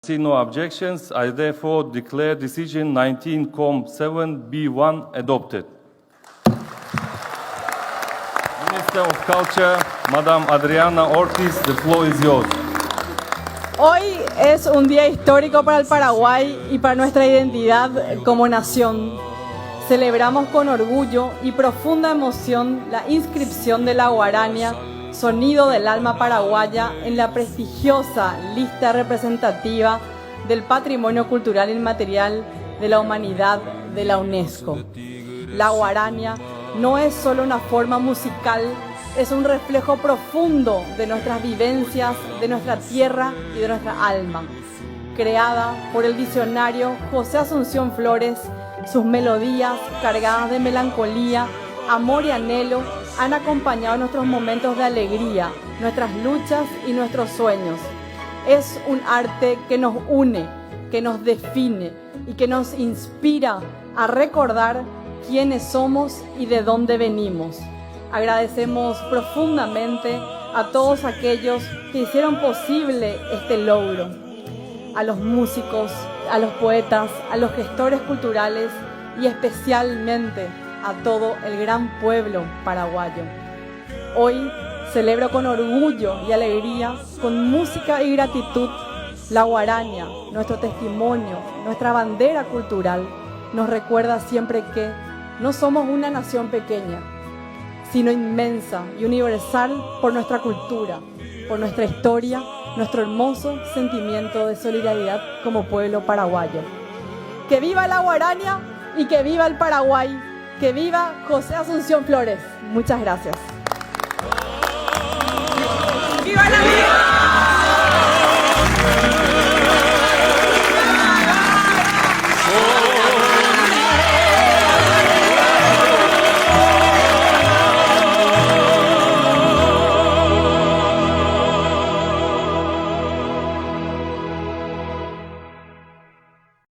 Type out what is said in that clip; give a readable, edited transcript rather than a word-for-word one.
See no objections, I therefore declare decision 19.7B1 adopted. Minister of Culture, Madam Adriana Ortiz, the floor is yours. Hoy es un día histórico para el Paraguay y para nuestra identidad como nación. Celebramos con orgullo y profunda emoción la inscripción de la guarania, sonido del alma paraguaya, en la prestigiosa lista representativa del Patrimonio Cultural Inmaterial de la Humanidad de la UNESCO. La guarania no es solo una forma musical, es un reflejo profundo de nuestras vivencias, de nuestra tierra y de nuestra alma. Creada por el visionario José Asunción Flores, sus melodías cargadas de melancolía, amor y anhelo han acompañado nuestros momentos de alegría, nuestras luchas y nuestros sueños. Es un arte que nos une, que nos define y que nos inspira a recordar quiénes somos y de dónde venimos. Agradecemos profundamente a todos aquellos que hicieron posible este logro, a los músicos, a los poetas, a los gestores culturales y especialmente a todo el gran pueblo paraguayo. Hoy celebro con orgullo y alegría, con música y gratitud, la guarania, nuestro testimonio, nuestra bandera cultural. Nos recuerda siempre que no somos una nación pequeña, sino inmensa y universal por nuestra cultura, por nuestra historia, nuestro hermoso sentimiento de solidaridad como pueblo paraguayo. ¡Que viva la guarania y que viva el Paraguay! ¡Que viva José Asunción Flores! Muchas gracias.